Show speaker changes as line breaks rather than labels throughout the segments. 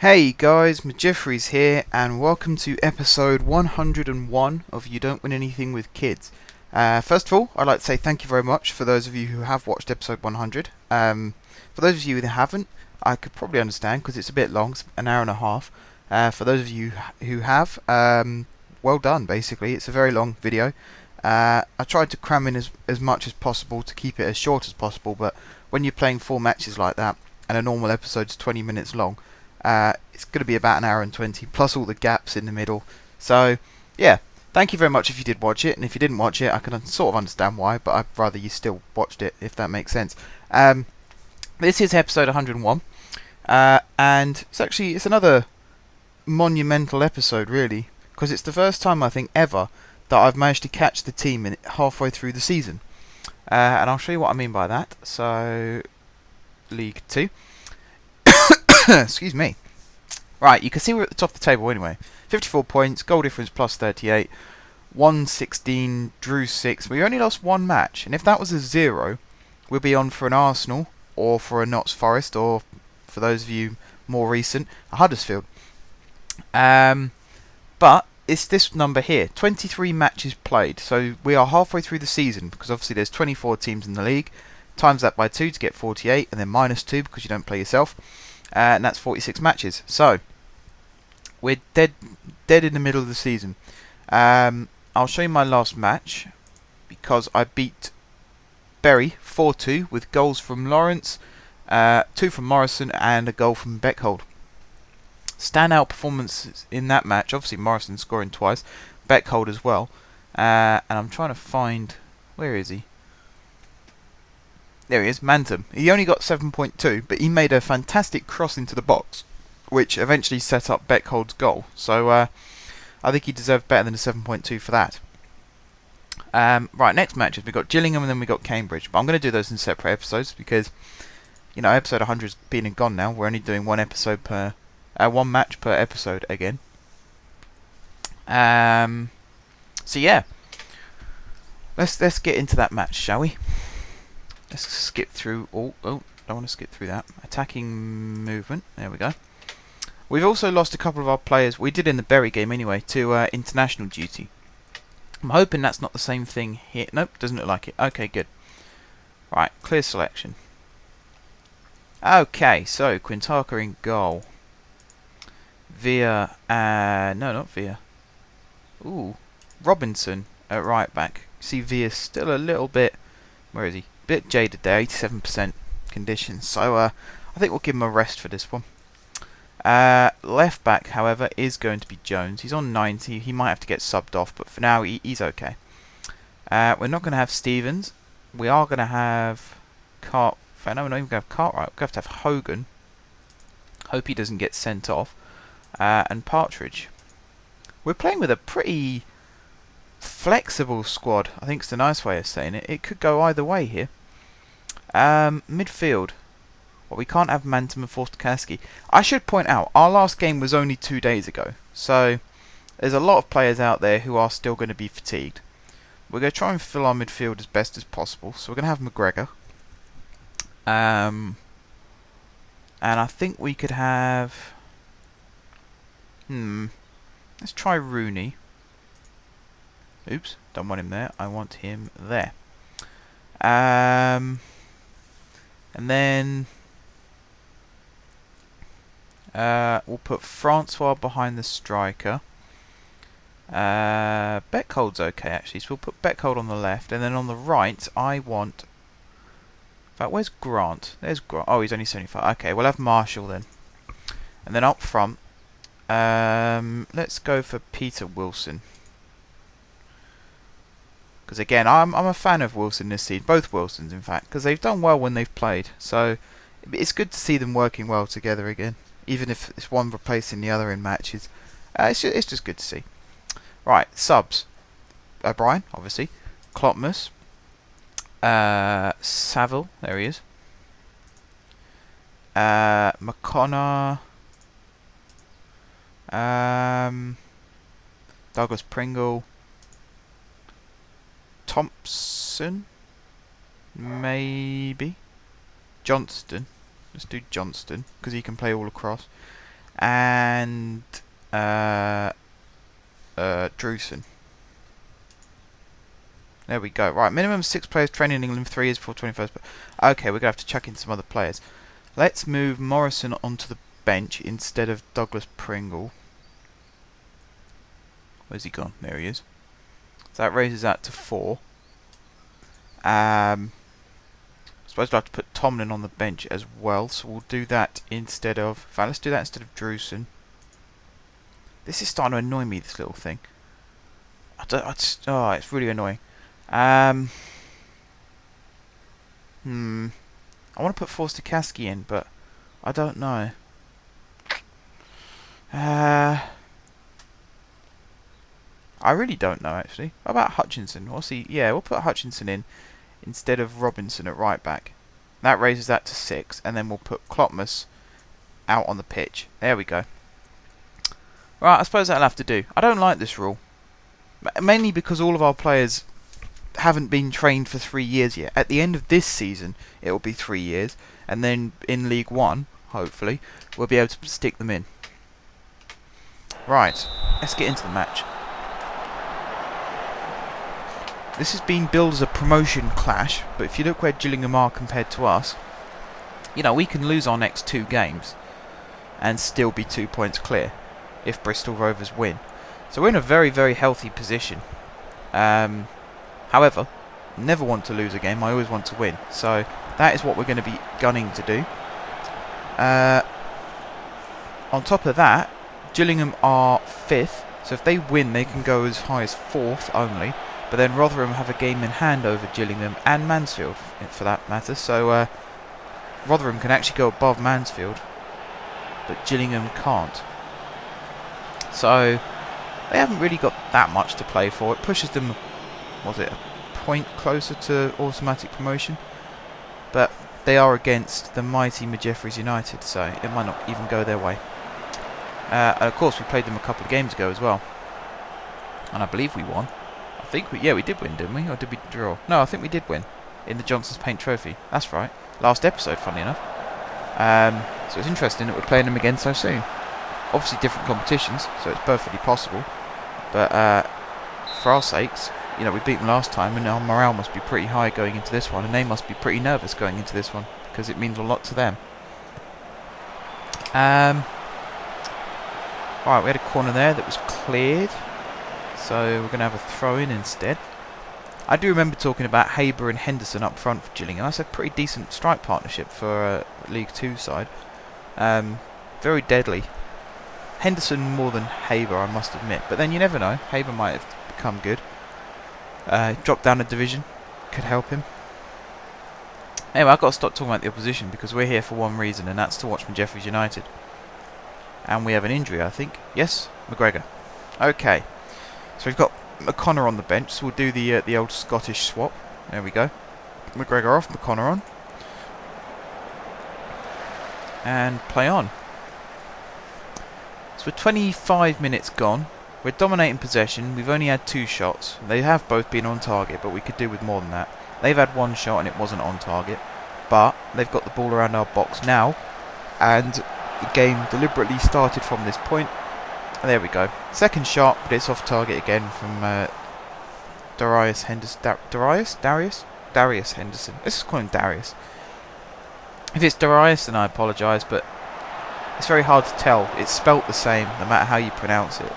Hey guys, Majeffries here, and welcome to episode 101 of You Don't Win Anything with Kids. First of all, I'd like to say thank you very much for those of you who have watched episode 100. For those of you who haven't, I could probably understand because it's a bit long, it's an hour and a half. For those of you who have, well done basically, it's a very long video. I tried to cram in as much as possible to keep it as short as possible, but when you're playing 4 matches like that, and a normal episode's 20 minutes long, it's going to be about an hour and 20, plus all the gaps in the middle. So, yeah, thank you very much if you did watch it, and if you didn't watch it, I can sort of understand why, but I'd rather you still watched it, if that makes sense. This is episode 101, and it's another monumental episode, really, because it's the first time, I think, ever that I've managed to catch the team halfway through the season. And I'll show you what I mean by that. So, League 2. Excuse me. Right, you can see we're at the top of the table anyway. 54 points, goal difference plus 38, 116, drew 6. We only lost one match, and if that was a 0, we'll be on for an Arsenal, or for a Notts Forest, or for those of you more recent, a Huddersfield. But it's this number here, 23 matches played. So we are halfway through the season, because obviously there's 24 teams in the league. Times that by 2 to get 48, and then minus 2 because you don't play yourself. And that's 46 matches. So we're dead in the middle of the season. I'll show you my last match because I beat Bury 4-2 with goals from Lawrence, 2 from Morrison, and a goal from Beckhold. Standout performances in that match. Obviously Morrison scoring twice, Beckhold as well. And I'm trying to find, where is he? There he is, Mantum. He only got 7.2, but he made a fantastic cross into the box, which eventually set up Beckhold's goal. So I think he deserved better than a 7.2 for that. Right, next matches we've got Gillingham and then we've got Cambridge. But I'm going to do those in separate episodes because, you know, episode 100's been and gone now. We're only doing one match per episode again. So yeah, let's get into that match, shall we? Let's skip through. Oh, don't want to skip through that. Attacking movement. There we go. We've also lost a couple of our players. We did in the Bury game anyway to international duty. I'm hoping that's not the same thing here. Nope, doesn't look like it. Okay, good. Right, clear selection. Okay, so Quintaka in goal. Via, no, not Via. Ooh, Robinson at right back. See, Via's still a little bit. Where is he? Bit jaded there, 87% condition. So I think we'll give him a rest for this one. Left back, however, is going to be Jones. He's on 90. He might have to get subbed off, but for now he's okay. We're not going to have Stevens. We are going to have no, we're not even going to have Cartwright. We're going to have Hogan. Hope he doesn't get sent off. And Partridge. We're playing with a pretty flexible squad, I think it's the nice way of saying it. It could go either way here. Midfield. Well, we can't have Mantum and Forster-Kaski. I should point out, our last game was only 2 days ago. So, there's a lot of players out there who are still going to be fatigued. We're going to try and fill our midfield as best as possible. So, we're going to have McGregor. And I think we could have... let's try Rooney. Oops, don't want him there. I want him there. And then we'll put Francois behind the striker. Beckhold's okay actually, so we'll put Beckhold on the left, and then on the right I want... In fact, where's Grant? There's Grant. Oh, he's only 75. Okay, we'll have Marshall then. And then up front, let's go for Peter Wilson. Because again, I'm a fan of Wilson this season, both Wilsons in fact, because they've done well when they've played. So it's good to see them working well together again, even if it's one replacing the other in matches. It's just good to see. Right, subs. O'Brien, obviously. Klopmus. Saville, there he is. McConnor. Douglas Pringle. Thompson, maybe. Johnston. Let's do Johnston, because he can play all across. and Drusen. There we go. Right, minimum 6 players training in England, 3 years before 21st. Okay, we're going to have to chuck in some other players. Let's move Morrison onto the bench instead of Douglas Pringle. Where's he gone? There he is. So that raises that to 4. I suppose we'll have to put Tomlin on the bench as well, so we'll do that instead of... In fact, let's do that instead of Drusen. This is starting to annoy me, this little thing. Oh, it's really annoying. I want to put Forster-Caskey in, but I don't know. I really don't know, actually. What about Hutchinson? What's he? Yeah, we'll put Hutchinson in instead of Robinson at right back. That raises that to 6, and then we'll put Klopmas out on the pitch. There we go. Right, I suppose that'll have to do. I don't like this rule. Mainly because all of our players haven't been trained for 3 years yet. At the end of this season, it will be 3 years, and then in League One, hopefully, we'll be able to stick them in. Right, let's get into the match. This has been billed as a promotion clash, but if you look where Gillingham are compared to us, you know, we can lose our next 2 games and still be 2 points clear if Bristol Rovers win. So we're in a very, very healthy position. However, never want to lose a game, I always want to win. So that is what we're going to be gunning to do. On top of that, Gillingham are 5th, so if they win they can go as high as 4th only. But then Rotherham have a game in hand over Gillingham and Mansfield, for that matter. So Rotherham can actually go above Mansfield, but Gillingham can't. So they haven't really got that much to play for. It pushes them, was it, a point closer to automatic promotion? But they are against the mighty Jeffreys United, so it might not even go their way. And of course, we played them a couple of games ago as well, and I believe we won. I think we did win, didn't we? Or did we draw? No, I think we did win in the Johnson's Paint Trophy. That's right. Last episode, funny enough. So it's interesting that we're playing them again so soon. Obviously different competitions, so it's perfectly possible. But for our sakes, you know, we beat them last time, and our morale must be pretty high going into this one, and they must be pretty nervous going into this one, because it means a lot to them. Right, we had a corner there that was cleared. So we're going to have a throw-in instead. I do remember talking about Haber and Henderson up front for Gillingham. That's a pretty decent strike partnership for a League 2 side. Very deadly. Henderson more than Haber, I must admit. But then you never know. Haber might have become good. Drop down a division. Could help him. Anyway, I've got to stop talking about the opposition because we're here for one reason, and that's to watch Jeffreys United. And we have an injury, I think. Yes, McGregor. Okay. So we've got McConnor on the bench, so we'll do the old Scottish swap. There we go. McGregor off, McConnor on. And play on. So we're 25 minutes gone. We're dominating possession. We've only had 2 shots. They have both been on target, but we could do with more than that. They've had 1 shot and it wasn't on target. But they've got the ball around our box now. And the game deliberately started from this point. There we go. Second shot, but it's off target again from Darius Henderson. Darius Henderson. Let's just call him Darius. If it's Darius, then I apologise, but it's very hard to tell. It's spelt the same, no matter how you pronounce it.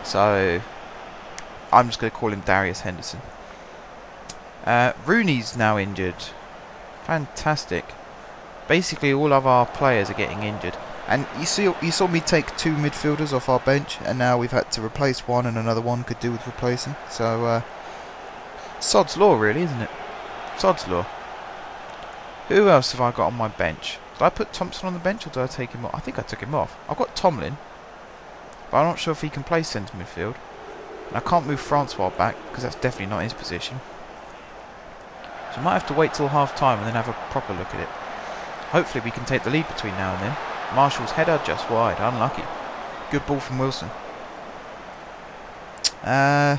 So I'm just going to call him Darius Henderson. Rooney's now injured. Fantastic. Basically, all of our players are getting injured. And you saw me take 2 midfielders off our bench, and now we've had to replace one, and another one could do with replacing. So, sod's law, really, isn't it? Sod's law. Who else have I got on my bench? Did I put Thompson on the bench, or did I take him off? I think I took him off. I've got Tomlin, but I'm not sure if he can play centre midfield. And I can't move Francois back, because that's definitely not his position. So I might have to wait till half-time and then have a proper look at it. Hopefully we can take the lead between now and then. Marshall's header just wide, unlucky. Good ball from Wilson. Alright,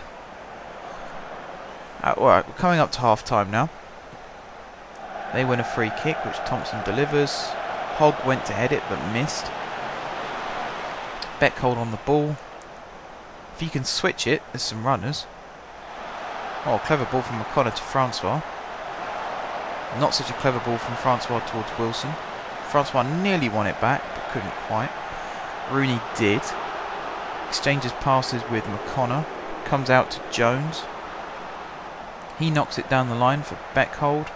we're coming up to half time now. They win a free kick which Thompson delivers. Hogg went to head it but missed. Beckhold on the ball. If he can switch it, there's some runners. Oh, clever ball from O'Connor to Francois. Not such a clever ball from Francois towards Wilson. Francois nearly won it back, but couldn't quite. Rooney did. Exchanges passes with McConnor. Comes out to Jones. He knocks it down the line for Beckhold.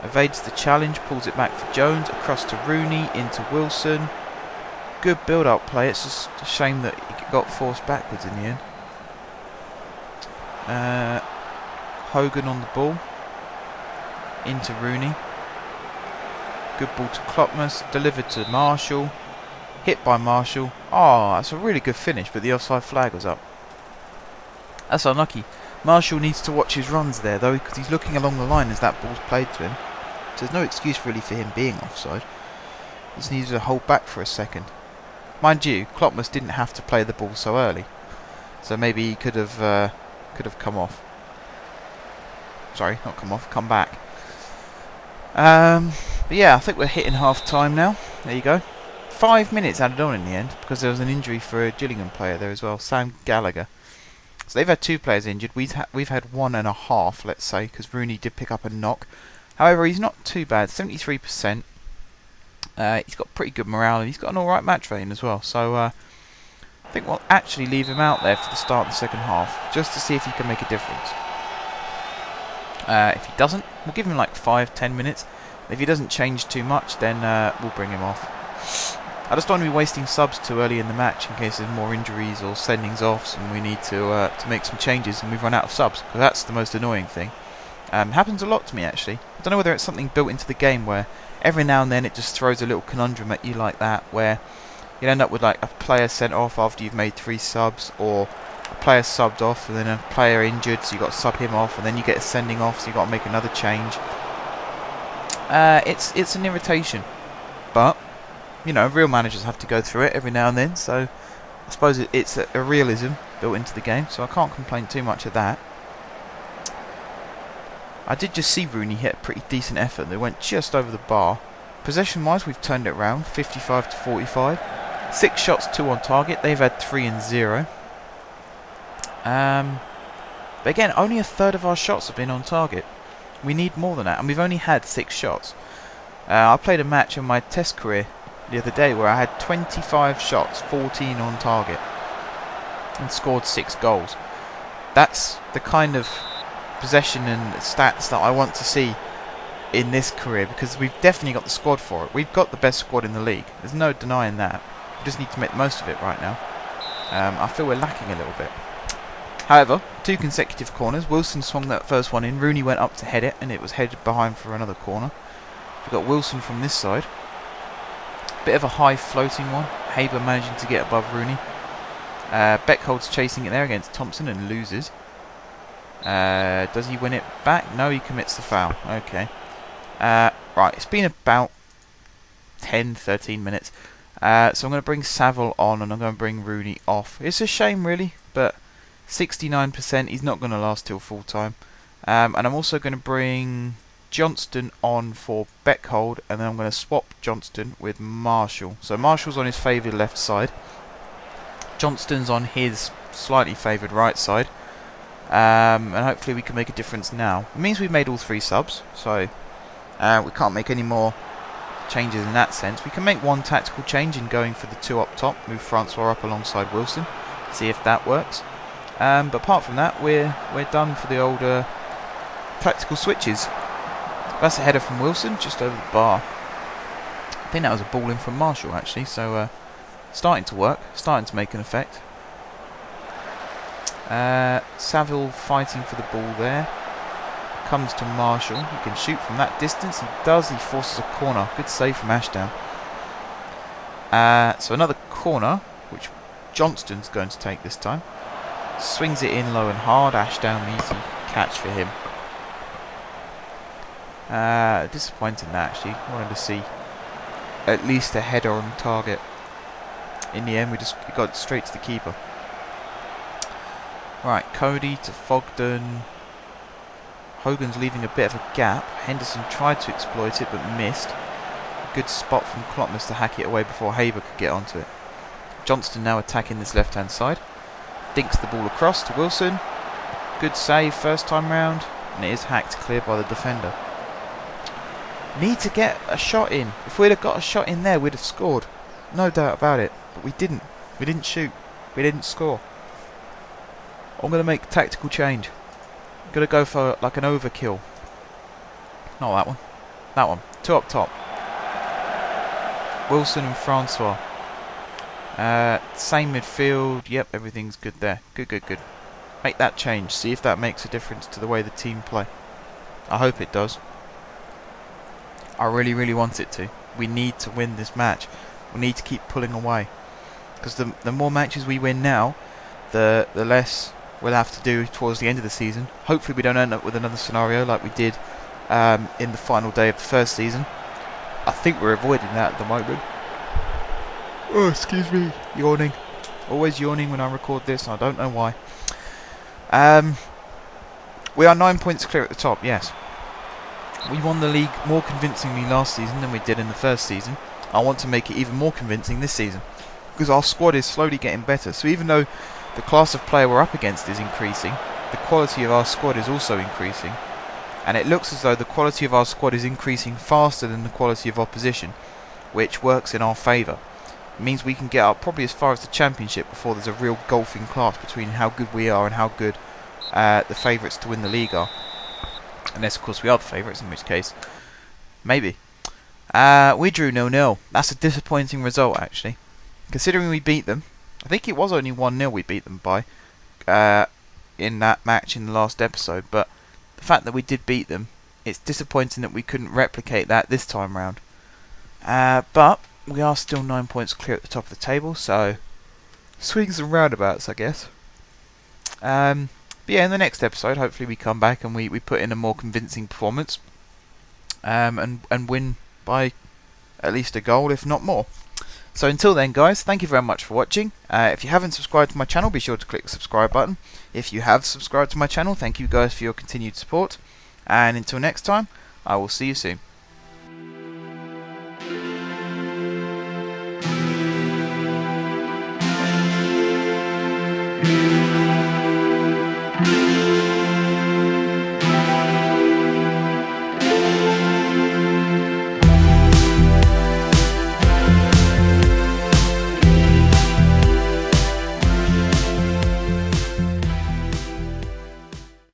Evades the challenge, pulls it back for Jones. Across to Rooney, into Wilson. Good build-up play. It's just a shame that he got forced backwards in the end. Hogan on the ball. Into Rooney. Good ball to Klopmas. Delivered to Marshall. Hit by Marshall. Oh, that's a really good finish, but the offside flag was up. That's unlucky. Marshall needs to watch his runs there, though, because he's looking along the line as that ball's played to him. So there's no excuse really for him being offside. He just needed to hold back for a second. Mind you, Klopmas didn't have to play the ball so early, so maybe he could have come off. Sorry, not come off, come back. But yeah, I think we're hitting half time now. There you go. 5 minutes added on in the end because there was an injury for a Gillingham player there as well, Sam Gallagher. So they've had 2 players injured. We've had 1.5, let's say, because Rooney did pick up a knock. However, he's not too bad, 73%. He's got pretty good morale and he's got an alright match rating as well. So I think we'll actually leave him out there for the start of the second half, just to see if he can make a difference. If he doesn't, we'll give him like 5-10 minutes. If he doesn't change too much, then we'll bring him off. I just don't want to be wasting subs too early in the match in case there's more injuries or sendings offs and we need to make some changes and we've run out of subs, because that's the most annoying thing. Happens a lot to me actually. I don't know whether it's something built into the game where every now and then it just throws a little conundrum at you like that, where you'll end up with like a player sent off after you've made 3 subs, or a player subbed off and then a player injured, so you've got to sub him off, and then you get a sending off, so you've got to make another change. It's an irritation, but you know, real managers have to go through it every now and then, so I suppose it's a realism built into the game, so I can't complain too much of that. I did just see Rooney hit a pretty decent effort. They went just over the bar. Possession-wise, we've turned it around, 55 to 45. 6 shots, 2 on target. They've had 3 and 0. But again, only a third of our shots have been on target. We need more than that, and we've only had 6 shots. I played a match in my test career the other day where I had 25 shots, 14 on target, and scored 6 goals. That's the kind of possession and stats that I want to see in this career, because we've definitely got the squad for it. We've got the best squad in the league. There's no denying that. We just need to make the most of it right now. I feel we're lacking a little bit. However, 2 consecutive corners. Wilson swung that first one in. Rooney went up to head it, and it was headed behind for another corner. We've got Wilson from this side. Bit of a high floating one. Haber managing to get above Rooney. Beckhold's chasing it there against Thompson and loses. Does he win it back? No, he commits the foul. Okay. Right, it's been about 10-13 minutes. So I'm going to bring Saville on and I'm going to bring Rooney off. It's a shame really, but 69%, he's not going to last till full time. And I'm also going to bring Johnston on for Beckhold, and then I'm going to swap Johnston with Marshall. So Marshall's on his favoured left side. Johnston's on his slightly favoured right side. And hopefully we can make a difference now. It means we've made all 3 subs, so we can't make any more changes in that sense. We can make one tactical change in going for the 2 up top, move Francois up alongside Wilson, see if that works. But apart from that, we're done for the old tactical switches. That's a header from Wilson, just over the bar. I think that was a ball in from Marshall actually, so starting to work, starting to make an effect. Saville fighting for the ball there. Comes to Marshall. He can shoot from that distance. He does. He forces a corner. Good save from Ashdown. So another corner, which Johnston's going to take this time. Swings it in low and hard. Ashdown, easy catch for him. Disappointing that actually. Wanted to see at least a header on target. In the end, we got straight to the keeper. Right, Cody to Fogden. Hogan's leaving a bit of a gap. Henderson tried to exploit it but missed. Good spot from Klopmas to hack it away before Haber could get onto it. Johnston now attacking this left-hand side. Dinks the ball across to Wilson. Good save first time round, and it is hacked clear by the defender. Need to get a shot in. If we'd have got a shot in there, we'd have scored. No doubt about it. But we didn't. We didn't shoot. We didn't score. I'm going to make a tactical change. I'm going to go for like an overkill. Not that one. That one. 2 up top. Wilson and Francois. Same midfield. Yep, everything's good there. Good. Make that change. See if that makes a difference to the way the team play. I hope it does. I really want it to. We need to win this match. We need to keep pulling away. Because the more matches we win now, the less we'll have to do towards the end of the season. Hopefully we don't end up with another scenario like we did in the final day of the first season. I think we're avoiding that at the moment. Oh, excuse me. Yawning. Always yawning when I record this. I don't know why. We are 9 points clear at the top, yes. We won the league more convincingly last season than we did in the first season. I want to make it even more convincing this season, because our squad is slowly getting better. So even though the class of player we're up against is increasing, the quality of our squad is also increasing. And it looks as though the quality of our squad is increasing faster than the quality of opposition, which works in our favour. It means we can get up probably as far as the Championship before there's a real gulfing class between how good we are and how good the favourites to win the league are. Unless, of course, we are the favourites, in which case, maybe. We drew 0-0. That's a disappointing result, actually. Considering we beat them, I think it was only 1-0 we beat them by in that match in the last episode, but the fact that we did beat them, it's disappointing that we couldn't replicate that this time round. But we are still 9 points clear at the top of the table, so swings and roundabouts, I guess. But yeah, in the next episode, hopefully we come back and we put in a more convincing performance, and win by at least a goal, if not more. So until then, guys, thank you very much for watching. If you haven't subscribed to my channel, be sure to click the subscribe button. If you have subscribed to my channel, thank you guys for your continued support. And until next time, I will see you soon.